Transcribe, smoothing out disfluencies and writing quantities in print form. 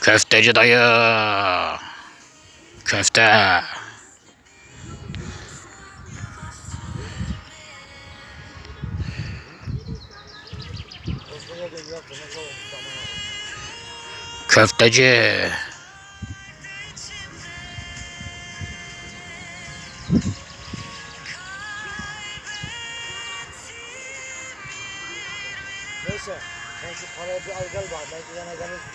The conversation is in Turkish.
Köfteci dayı. Köfte. Köfteci. Neyse sen şu parayı bir al gel bak. Belki yana gelir.